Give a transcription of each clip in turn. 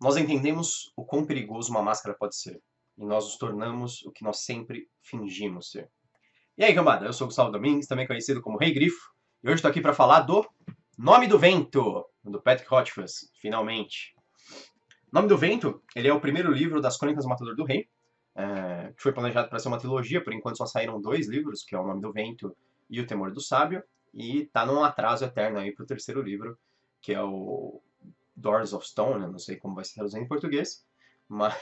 Nós entendemos o quão perigoso uma máscara pode ser, e nós nos tornamos o que nós sempre fingimos ser. E aí, cambada, eu sou o Gustavo Domingues, também conhecido como Rei Grifo, e hoje estou aqui para falar do Nome do Vento, do Patrick Rothfuss, finalmente. Nome do Vento, ele é o primeiro livro das Crônicas do Matador do Rei, que foi planejado para ser uma trilogia, por enquanto só saíram 2 livros, que é o Nome do Vento e o Temor do Sábio, e tá num atraso eterno aí pro terceiro livro, que é o Doors of Stone, eu não sei como vai ser traduzido em português, mas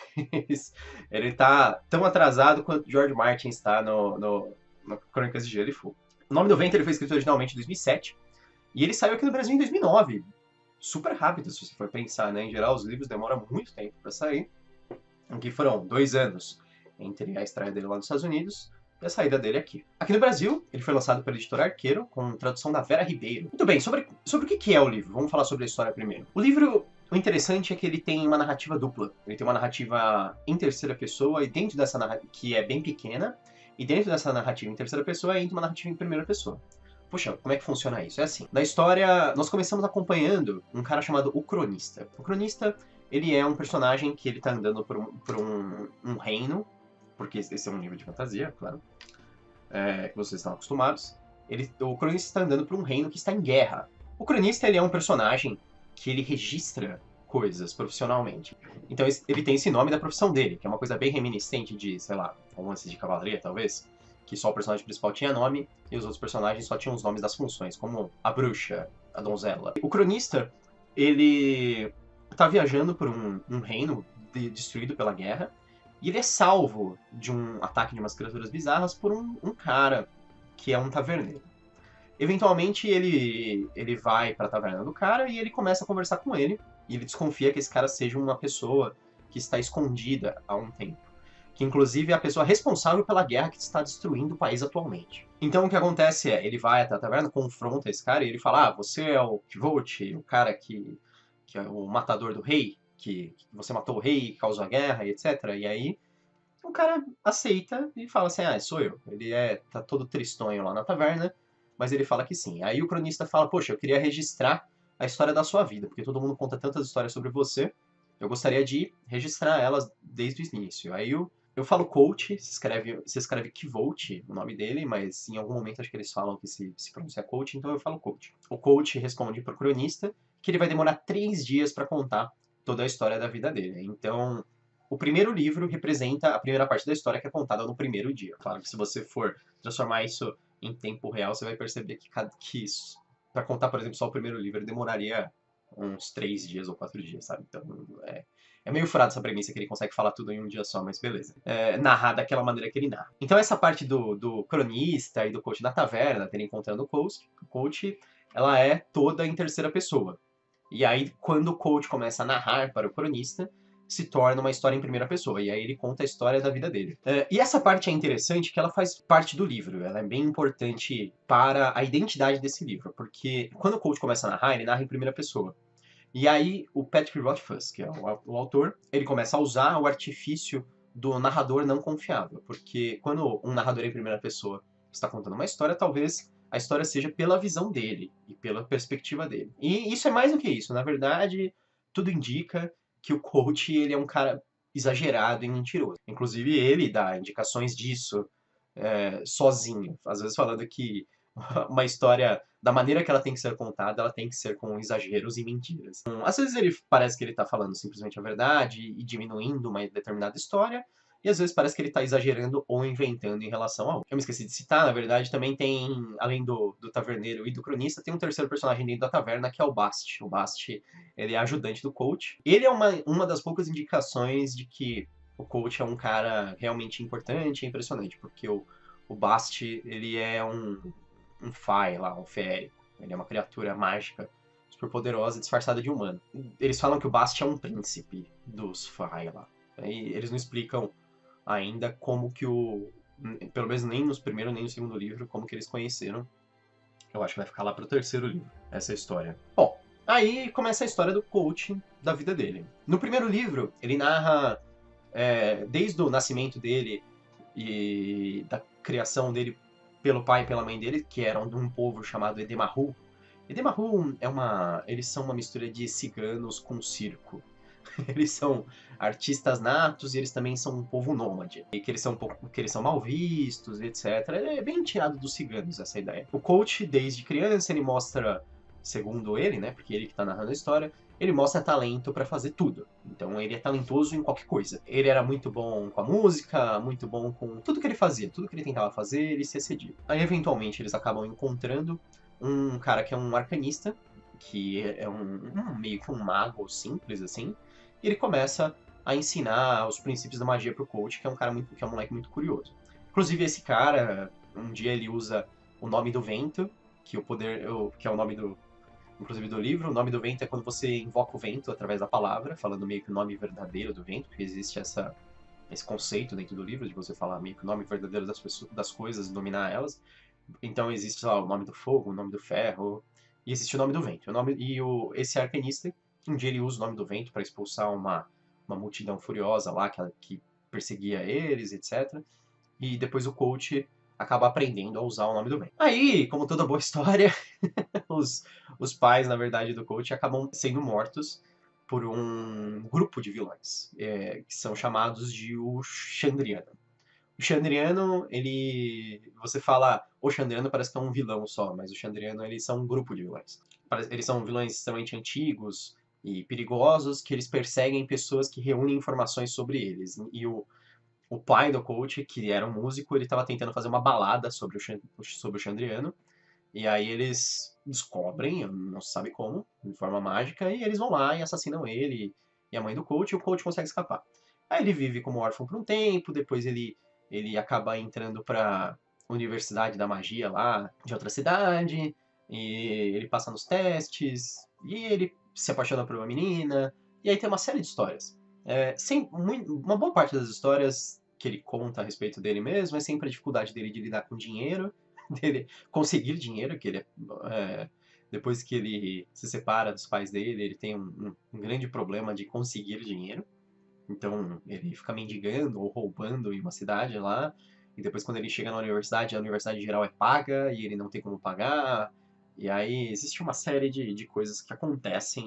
ele tá tão atrasado quanto George Martin está no Crônicas de Gelo e Fogo. O Nome do Vento ele foi escrito originalmente em 2007, e ele saiu aqui no Brasil em 2009. Super rápido, se você for pensar, né? Em geral, os livros demoram muito tempo para sair. Aqui foram 2 anos entre a estreia dele lá nos Estados Unidos e a saída dele aqui. Aqui no Brasil, ele foi lançado pela editora Arqueiro, com tradução da Vera Ribeiro. Muito bem, sobre o que é o livro? Vamos falar sobre a história primeiro. O livro, o interessante é que ele tem uma narrativa dupla. Ele tem uma narrativa em terceira pessoa, e dentro dessa narrativa, que é bem pequena, e dentro dessa narrativa em terceira pessoa, entra uma narrativa em primeira pessoa. Puxa, como é que funciona isso? É assim, na história, nós começamos acompanhando um cara chamado O Cronista. O Cronista, ele é um personagem que ele tá andando por um reino, porque esse é um livro de fantasia, claro, que vocês estão acostumados. O cronista está andando por um reino que está em guerra. O cronista ele é um personagem que ele registra coisas profissionalmente. Então ele tem esse nome da profissão dele, que é uma coisa bem reminiscente de, sei lá, romances de cavalaria, talvez, que só o personagem principal tinha nome e os outros personagens só tinham os nomes das funções, como a bruxa, a donzela. O cronista, ele tá viajando por um reino destruído pela guerra, e ele é salvo de um ataque de umas criaturas bizarras por um cara que é um taverneiro. Eventualmente ele vai pra taverna do cara e ele começa a conversar com ele. E ele desconfia que esse cara seja uma pessoa que está escondida há um tempo. Que inclusive é a pessoa responsável pela guerra que está destruindo o país atualmente. Então o que acontece é, ele vai até a taverna, confronta esse cara e ele fala: ah, você é o Kvolt, o cara que é o matador do rei, que você matou o rei, causou a guerra e etc. E aí o cara aceita e fala assim, ah, sou eu. Ele tá todo tristonho lá na taverna, mas ele fala que sim. Aí o cronista fala, poxa, eu queria registrar a história da sua vida, porque todo mundo conta tantas histórias sobre você, eu gostaria de registrar elas desde o início. Aí eu falo coach, se escreve Kvolt, o nome dele, mas em algum momento acho que eles falam que se pronuncia coach, então eu falo coach. O coach responde pro cronista que ele vai demorar 3 dias para contar toda a história da vida dele. Então, o primeiro livro representa a primeira parte da história que é contada no primeiro dia. Claro que se você for transformar isso em tempo real, você vai perceber que isso, para contar, por exemplo, só o primeiro livro, demoraria uns 3 dias ou 4 dias, sabe? Então, é meio furado essa premissa que ele consegue falar tudo em um dia só, mas beleza. Narrar daquela maneira que ele narra. Então essa parte do cronista e do coach da taverna, dele encontrando o coach, ela é toda em terceira pessoa. E aí, quando o coach começa a narrar para o cronista, se torna uma história em primeira pessoa. E aí ele conta a história da vida dele. E essa parte é interessante que ela faz parte do livro. Ela é bem importante para a identidade desse livro. Porque quando o coach começa a narrar, ele narra em primeira pessoa. E aí o Patrick Rothfuss, que é o autor, ele começa a usar o artifício do narrador não confiável. Porque quando um narrador em primeira pessoa está contando uma história, talvez a história seja pela visão dele e pela perspectiva dele. E isso é mais do que isso. Na verdade, tudo indica que o coach ele é um cara exagerado e mentiroso. Inclusive, ele dá indicações disso sozinho. Às vezes falando que uma história, da maneira que ela tem que ser contada, ela tem que ser com exageros e mentiras. Às vezes ele parece que ele está falando simplesmente a verdade e diminuindo uma determinada história, e às vezes parece que ele está exagerando ou inventando em relação a outro. Eu me esqueci de citar, na verdade, também tem, além do taverneiro e do cronista, tem um terceiro personagem dentro da taverna, que é o Bast. O Bast, ele é ajudante do coach. Ele é uma das poucas indicações de que o coach é um cara realmente importante e impressionante, porque o Bast, ele é um Fae lá, um Férico. Ele é uma criatura mágica super poderosa disfarçada de humano. Eles falam que o Bast é um príncipe dos Fae lá. E eles não explicam ainda como que pelo menos nem no primeiro nem no segundo livro, como que eles conheceram. Eu acho que vai ficar lá pro terceiro livro, essa história. Bom, aí começa a história do coaching da vida dele. No primeiro livro, ele narra desde o nascimento dele e da criação dele pelo pai e pela mãe dele, que eram de um povo chamado Edemahu. Edemahu eles são uma mistura de ciganos com circo. Eles são artistas natos e eles também são um povo nômade. E que eles são que eles são mal vistos, etc. É bem tirado dos ciganos essa ideia. O coach, desde criança, ele mostra, segundo ele, né, porque ele que tá narrando a história, ele mostra talento pra fazer tudo. Então ele é talentoso em qualquer coisa. Ele era muito bom com a música, muito bom com tudo que ele fazia, tudo que ele tentava fazer, ele se excedia. Aí eventualmente eles acabam encontrando um cara que é um arcanista, que é meio que um mago simples assim, e ele começa a ensinar os princípios da magia pro coach, que é um cara que é um moleque muito curioso. Inclusive esse cara, um dia ele usa o nome do vento, que é o nome do inclusive do livro. O nome do vento é quando você invoca o vento através da palavra, falando meio que o nome verdadeiro do vento, porque existe esse conceito dentro do livro de você falar meio que o nome verdadeiro das coisas, dominar elas. Então existe, sei lá, o nome do fogo, o nome do ferro, e existe o nome do vento. Esse arcanista, um dia ele usa o nome do vento para expulsar uma multidão furiosa lá que perseguia eles, etc. E depois o coach acaba aprendendo a usar o nome do vento. Aí, como toda boa história, os pais, na verdade, do coach acabam sendo mortos por um grupo de vilões, que são chamados de o Chandriano. O Chandriano, ele... Você fala o Chandriano, parece que é um vilão só, mas o Chandriano, eles são um grupo de vilões. Eles são vilões extremamente antigos e perigosos, que eles perseguem pessoas que reúnem informações sobre eles. E o pai do coach, que era um músico, ele estava tentando fazer uma balada sobre o Chandriano, e aí eles descobrem, não se sabe como, de forma mágica, e eles vão lá e assassinam ele e a mãe do coach, e o coach consegue escapar. Aí ele vive como órfão por um tempo, depois ele acaba entrando pra Universidade da Magia lá, de outra cidade, e ele passa nos testes, e ele se apaixona por uma menina, e aí tem uma série de histórias. Uma boa parte das histórias que ele conta a respeito dele mesmo é sempre a dificuldade dele de lidar com dinheiro, dele conseguir dinheiro, que ele depois que ele se separa dos pais dele, ele tem um grande problema de conseguir dinheiro. Então ele fica mendigando ou roubando em uma cidade lá, e depois quando ele chega na universidade, a universidade geral é paga e ele não tem como pagar. E aí existe uma série de coisas que acontecem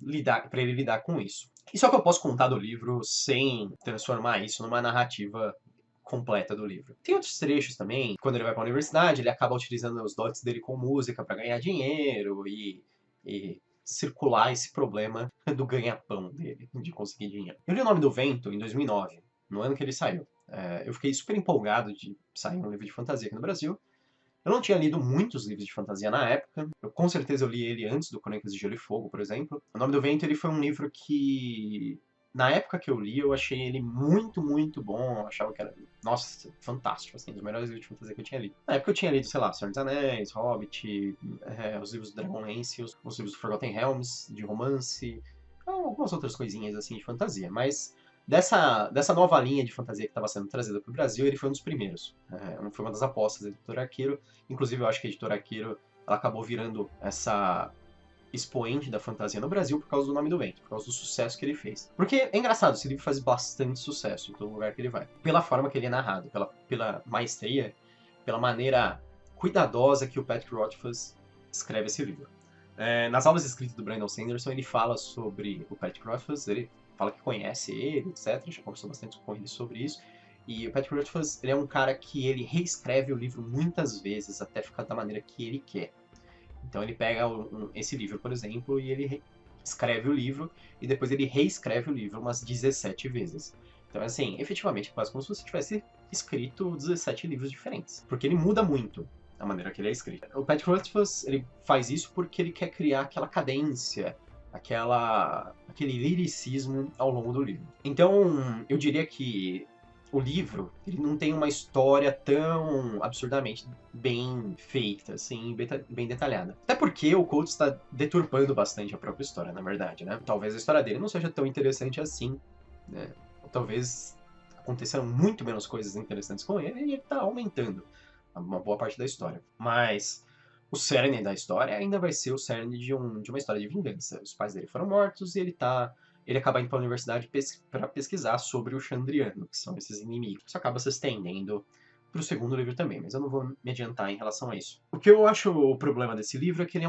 para ele lidar com isso. E só que eu posso contar do livro sem transformar isso numa narrativa completa do livro. Tem outros trechos também, quando ele vai para a universidade, ele acaba utilizando os dotes dele com música para ganhar dinheiro e circular esse problema do ganha-pão dele, de conseguir dinheiro. Eu li O Nome do Vento em 2009, no ano que ele saiu. Eu fiquei super empolgado de sair um livro de fantasia aqui no Brasil. Eu não tinha lido muitos livros de fantasia na época. Com certeza eu li ele antes do Crônicas de Gelo e Fogo, por exemplo. O Nome do Vento ele foi um livro que, na época que eu li, eu achei ele muito, muito bom. Eu achava que era, nossa, fantástico, assim, um dos melhores livros de fantasia que eu tinha lido. Na época eu tinha lido, sei lá, Senhor dos Anéis, Hobbit, os livros do Dragonlance, os livros do Forgotten Realms, de romance, algumas outras coisinhas assim de fantasia, mas dessa nova linha de fantasia que estava sendo trazida para o Brasil, ele foi um dos primeiros. Foi uma das apostas da editora Arqueiro. Inclusive, eu acho que a editora Arqueiro ela acabou virando essa expoente da fantasia no Brasil por causa do Nome do Vento, por causa do sucesso que ele fez. Porque é engraçado, esse livro faz bastante sucesso em todo lugar que ele vai. Pela forma que ele é narrado, pela maestria, pela maneira cuidadosa que o Patrick Rothfuss escreve esse livro. Nas aulas escritas do Brandon Sanderson, ele fala sobre o Patrick Rothfuss, ele fala que conhece ele, etc. Já conversou bastante com ele sobre isso. E o Patrick Rothfuss, ele é um cara que ele reescreve o livro muitas vezes até ficar da maneira que ele quer. Então ele pega esse livro, por exemplo, e ele escreve o livro e depois ele reescreve o livro umas 17 vezes. Então, assim, efetivamente, é quase como se você tivesse escrito 17 livros diferentes. Porque ele muda muito a maneira que ele é escrito. O Patrick Rothfuss, ele faz isso porque ele quer criar aquela cadência, aquele liricismo ao longo do livro. Então, eu diria que o livro, ele não tem uma história tão absurdamente bem feita, assim, bem detalhada. Até porque o Coates está deturpando bastante a própria história, na verdade, né? Talvez a história dele não seja tão interessante assim, né? Ou talvez aconteceram muito menos coisas interessantes com ele e ele está aumentando uma boa parte da história. Mas o cerne da história ainda vai ser o cerne de uma história de vingança. Os pais dele foram mortos e ele acaba indo para a universidade para pesquisar sobre o Chandriano, que são esses inimigos. Isso acaba se estendendo para o segundo livro também, mas eu não vou me adiantar em relação a isso. O que eu acho o problema desse livro é que ele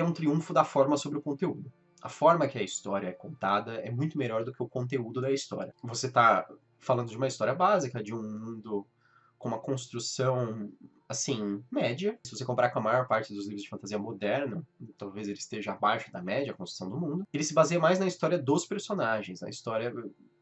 é um triunfo da forma sobre o conteúdo. A forma que a história é contada é muito melhor do que o conteúdo da história. Você está falando de uma história básica, de um mundo com uma construção, assim, média. Se você comparar com a maior parte dos livros de fantasia moderna, talvez ele esteja abaixo da média, a construção do mundo. Ele se baseia mais na história dos personagens, na história,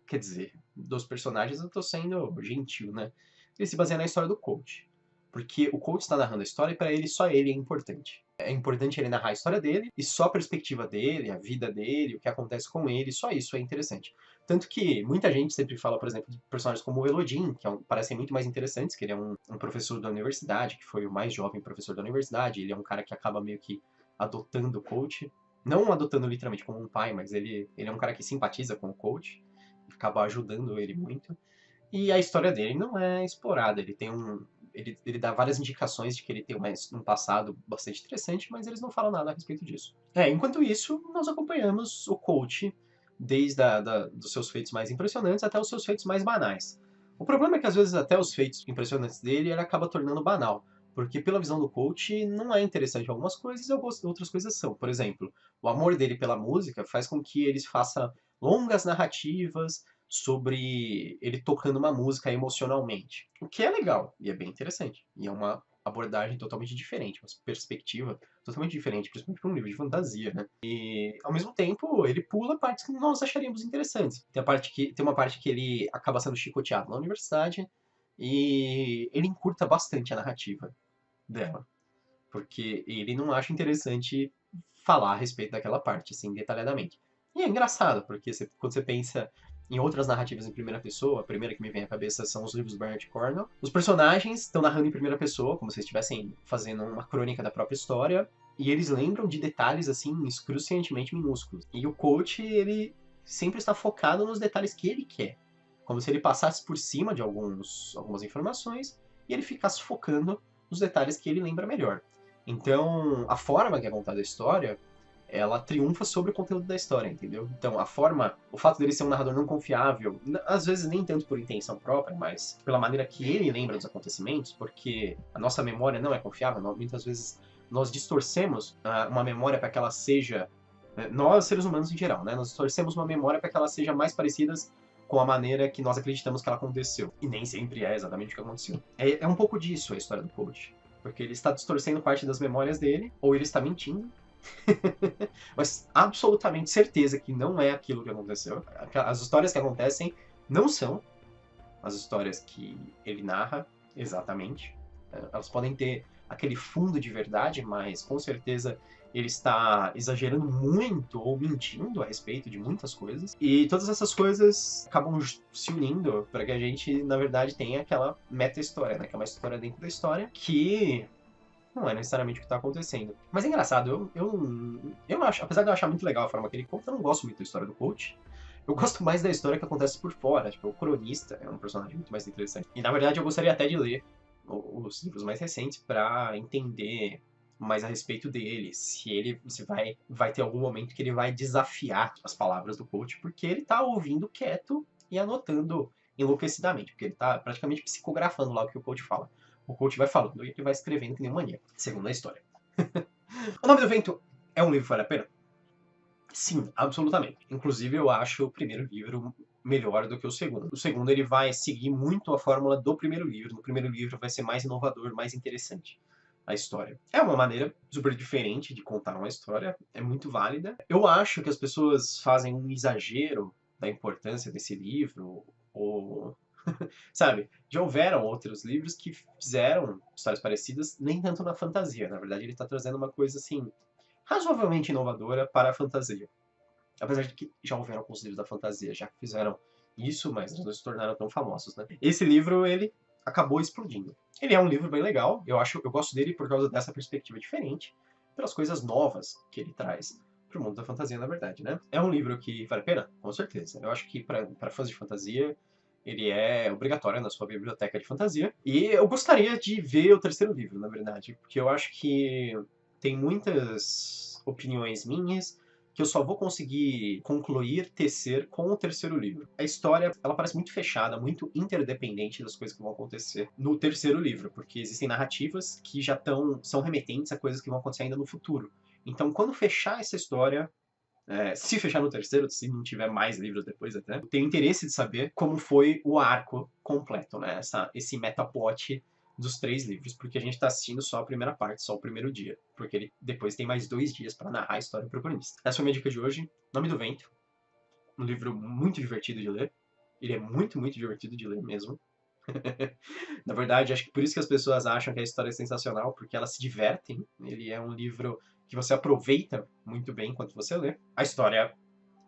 quer dizer, dos personagens eu tô sendo gentil, né? Ele se baseia na história do coach. Porque o coach está narrando a história e para ele só ele é importante. É importante ele narrar a história dele e só a perspectiva dele, a vida dele, o que acontece com ele, só isso é interessante. Tanto que muita gente sempre fala, por exemplo, de personagens como o Elodin, que parecem muito mais interessantes, que ele é um professor da universidade, que foi o mais jovem professor da universidade, ele é um cara que acaba meio que adotando o coach. Não adotando literalmente como um pai, mas ele é um cara que simpatiza com o coach, acaba ajudando ele muito. E a história dele não é explorada, ele tem ele dá várias indicações de que ele tem um passado bastante interessante, mas eles não falam nada a respeito disso. Enquanto isso, nós acompanhamos o coach desde dos seus feitos mais impressionantes até os seus feitos mais banais. O problema é que às vezes até os feitos impressionantes dele ele acaba tornando banal, porque pela visão do coach não é interessante algumas coisas e outras coisas são. Por exemplo, o amor dele pela música faz com que ele faça longas narrativas sobre ele tocando uma música emocionalmente. O que é legal e é bem interessante. E é uma abordagem totalmente diferente, uma perspectiva totalmente diferente, principalmente para um livro de fantasia, né? E ao mesmo tempo, ele pula partes que nós acharíamos interessantes. Tem uma parte que ele acaba sendo chicoteado na universidade e ele encurta bastante a narrativa dela, porque ele não acha interessante falar a respeito daquela parte, assim, detalhadamente. E é engraçado, porque quando você pensa em outras narrativas em primeira pessoa, a primeira que me vem à cabeça são os livros do Bernard Cornwell. Os personagens estão narrando em primeira pessoa, como se estivessem fazendo uma crônica da própria história, e eles lembram de detalhes, assim, excruciantemente minúsculos. E o coach, ele sempre está focado nos detalhes que ele quer. Como se ele passasse por cima de algumas informações e ele ficasse focando nos detalhes que ele lembra melhor. Então, a forma que é contada a história, ela triunfa sobre o conteúdo da história, entendeu? Então, o fato dele ser um narrador não confiável, às vezes nem tanto por intenção própria, mas pela maneira que ele lembra dos acontecimentos, porque a nossa memória não é confiável, muitas vezes nós distorcemos uma memória para que ela seja, nós seres humanos em geral, né? Nós distorcemos uma memória para que ela seja mais parecida com a maneira que nós acreditamos que ela aconteceu. E nem sempre é exatamente o que aconteceu. É um pouco disso a história do coach. Porque ele está distorcendo parte das memórias dele, ou ele está mentindo. Mas absolutamente certeza que não é aquilo que aconteceu. As histórias que acontecem não são as histórias que ele narra exatamente. Elas podem ter aquele fundo de verdade, mas com certeza ele está exagerando muito ou mentindo a respeito de muitas coisas. E todas essas coisas acabam se unindo para que a gente, na verdade, tenha aquela meta-história, né? Que é uma história dentro da história que não é necessariamente o que está acontecendo. Mas é engraçado, eu acho, apesar de eu achar muito legal a forma que ele conta, eu não gosto muito da história do coach. Eu gosto mais da história que acontece por fora. Tipo, o cronista é um personagem muito mais interessante. E na verdade eu gostaria até de ler os livros mais recentes para entender mais a respeito dele, se vai ter algum momento que ele vai desafiar as palavras do coach, porque ele tá ouvindo quieto e anotando enlouquecidamente, porque ele tá praticamente psicografando lá o que o coach fala. O coach vai falando e ele vai escrevendo que nem um maníaco, segundo a história. O Nome do Vento é um livro que vale a pena? Sim, absolutamente. Inclusive, eu acho o primeiro livro melhor do que o segundo. O segundo, ele vai seguir muito a fórmula do primeiro livro. No primeiro livro vai ser mais inovador, mais interessante a história. É uma maneira super diferente de contar uma história, é muito válida. Eu acho que as pessoas fazem um exagero da importância desse livro, ou... Sabe, já houveram outros livros que fizeram histórias parecidas, nem tanto na fantasia. Na verdade, ele está trazendo uma coisa, assim, razoavelmente inovadora para a fantasia. Apesar de que já houveram alguns livros da fantasia já que fizeram isso, mas eles não se tornaram tão famosos, né? Esse livro, ele acabou explodindo. Ele é um livro bem legal, eu gosto dele por causa dessa perspectiva diferente, pelas coisas novas que ele traz pro mundo da fantasia, na verdade, né? É um livro que vale a pena? Com certeza. Eu acho que para fãs de fantasia, ele é obrigatório na sua biblioteca de fantasia. E eu gostaria de ver o terceiro livro, na verdade, porque eu acho que tem muitas opiniões minhas que eu só vou conseguir concluir, tecer com o terceiro livro. A história, ela parece muito fechada, muito interdependente das coisas que vão acontecer no terceiro livro, porque existem narrativas que são remetentes a coisas que vão acontecer ainda no futuro. Então, quando fechar essa história, Se fechar no terceiro, se não tiver mais livros depois até, tenho interesse de saber como foi o arco completo, né? Esse metaplot dos 3 livros, porque a gente tá assistindo só a primeira parte, só o primeiro dia, porque ele depois tem mais 2 dias para narrar a história pro cronista. Essa foi a minha dica de hoje, Nome do Vento, um livro muito divertido de ler, ele é muito, muito divertido de ler mesmo. Na verdade, acho que por isso que as pessoas acham que a história é sensacional, porque elas se divertem. Ele é um livro que você aproveita muito bem enquanto você lê. A história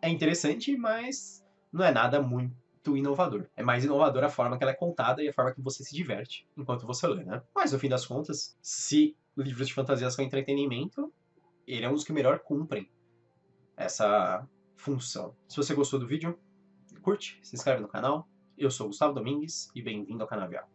é interessante, mas não é nada muito inovador. É mais inovador a forma que ela é contada e a forma que você se diverte enquanto você lê, né? Mas no fim das contas, se livros de fantasia são entretenimento, ele é um dos que melhor cumprem essa função. Se você gostou do vídeo, curte, se inscreve no canal. Eu sou o Gustavo Domingues e bem-vindo ao Canavial.